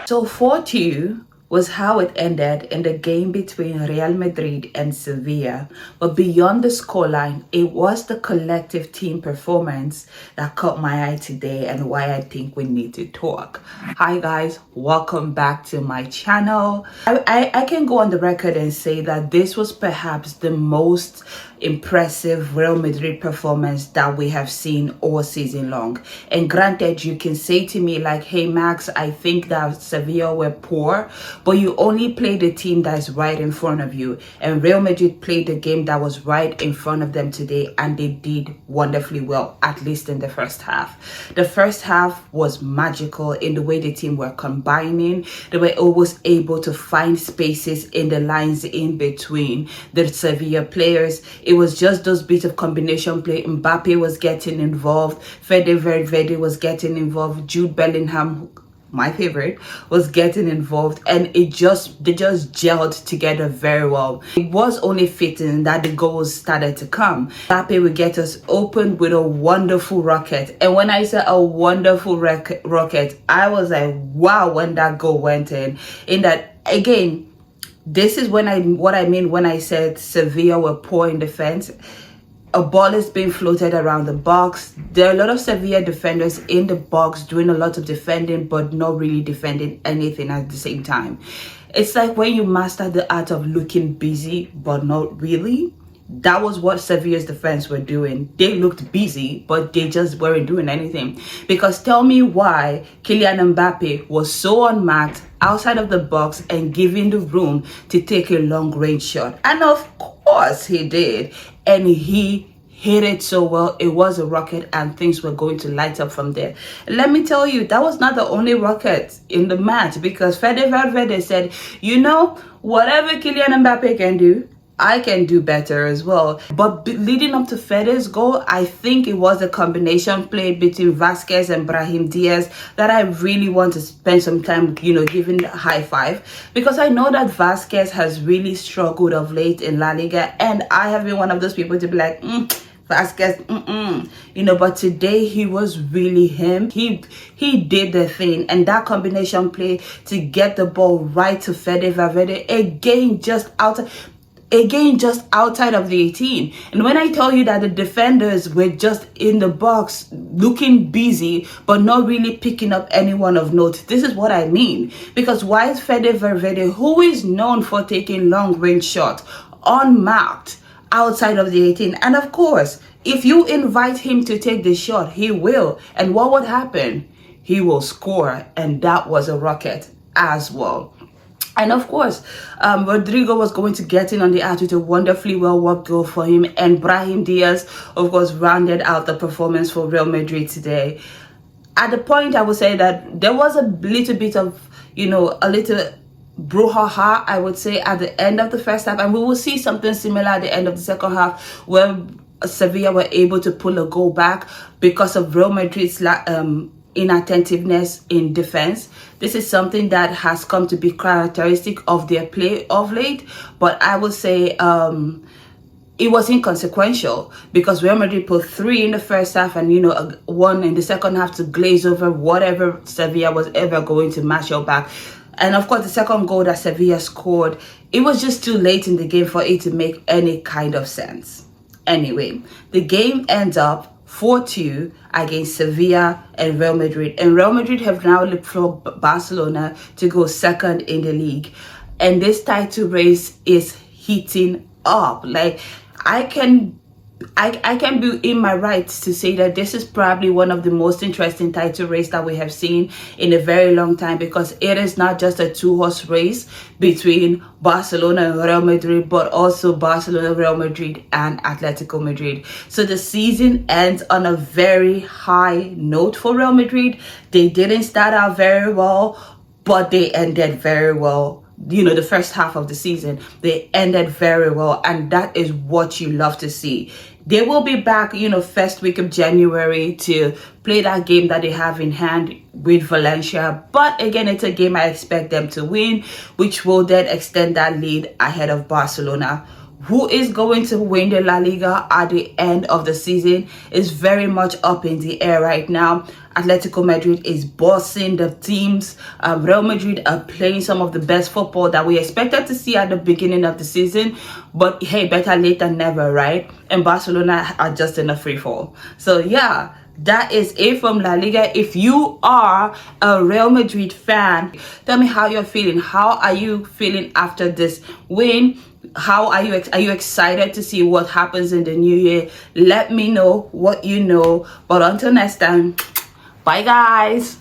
So 4-2 was how it ended in the game between Real Madrid and Sevilla. But beyond the scoreline, it was the collective team performance that caught my eye today and why I think we need to talk. Hi guys, welcome back to my channel. I can go on the record and say that this was perhaps the most impressive Real Madrid performance that we have seen all season long. And granted, you can say to me like, hey Max, I think that Sevilla were poor, but you only play the team that is right in front of you. And Real Madrid played the game that was right in front of them today, and they did wonderfully well, at least in the first half. The first half was magical in the way the team were combining. They were always able to find spaces in the lines in between the Sevilla players. It was just those bits of combination play. Mbappe was getting involved. Valverde was getting involved. Jude Bellingham, my favorite, was getting involved, and they just gelled together very well. It was only fitting that the goals started to come. Mbappe would get us open with a wonderful rocket, and when I said a wonderful rocket, I was like, wow, when that goal went in that, again, this is what I mean when I said Sevilla were poor in defense. A ball is being floated around the box. There are a lot of Sevilla defenders in the box doing a lot of defending, but not really defending anything at the same time. It's like when you master the art of looking busy, but not really. That was what Sevilla's defense were doing. They looked busy, but they just weren't doing anything. Because tell me why Kylian Mbappe was so unmarked outside of the box and giving the room to take a long range shot. And of course he did. And he hit it so well. It was a rocket, and things were going to light up from there. Let me tell you, that was not the only rocket in the match, because Valverde said, you know, whatever Kylian Mbappe can do, I can do better as well. But leading up to Fede's goal, I think it was a combination play between Vasquez and Brahim Diaz that I really want to spend some time, giving a high five. Because I know that Vasquez has really struggled of late in La Liga, and I have been one of those people to be like, Vasquez, but today he was really him. He did the thing, and that combination play to get the ball right to Fede Valverde, again, just outside of the 18. And when I tell you that the defenders were just in the box looking busy but not really picking up anyone of note, this is what I mean. Because why is Fede Valverde, who is known for taking long range shots, unmarked outside of the 18? And of course, if you invite him to take the shot, he will. And what would happen? He will score. And that was a rocket as well. And of course, Rodrigo was going to get in on the act with a wonderfully well-worked goal for him. And Brahim Diaz, of course, rounded out the performance for Real Madrid today. At the point, I would say that there was a little bit of, a little brouhaha, I would say, at the end of the first half. And we will see something similar at the end of the second half, where Sevilla were able to pull a goal back because of Real Madrid's inattentiveness in defense. This is something that has come to be characteristic of their play of late, but I would say it was inconsequential, because Real Madrid put 3 in the first half and 1 in the second half to glaze over whatever Sevilla was ever going to match your back. And of course, the second goal that Sevilla scored, it was just too late in the game for it to make any kind of sense. Anyway, the game ends up 4-2 against Sevilla and Real Madrid. And Real Madrid have now leapfrogged Barcelona to go second in the league. And this title race is heating up. Like, I can be in my rights to say that this is probably one of the most interesting title race that we have seen in a very long time, because it is not just a 2-horse race between Barcelona and Real Madrid, but also Barcelona, Real Madrid, and Atletico Madrid. So the season ends on a very high note for Real Madrid. They didn't start out very well, but they ended very well. The first half of the season, they ended very well, and that is what you love to see. They will be back, first week of January to play that game that they have in hand with Valencia. But again, it's a game I expect them to win, which will then extend that lead ahead of Barcelona. Who is going to win the La Liga at the end of the season is very much up in the air right now. Atletico Madrid is bossing the teams. Real Madrid are playing some of the best football that we expected to see at the beginning of the season. But hey, better late than never, right? And Barcelona are just in a free fall. So yeah, that is it from La Liga. If you are a Real Madrid fan, tell me how you're feeling. How are you feeling after this win? How are you excited to see what happens in the new year? Let me know what you know. But until next time, bye guys.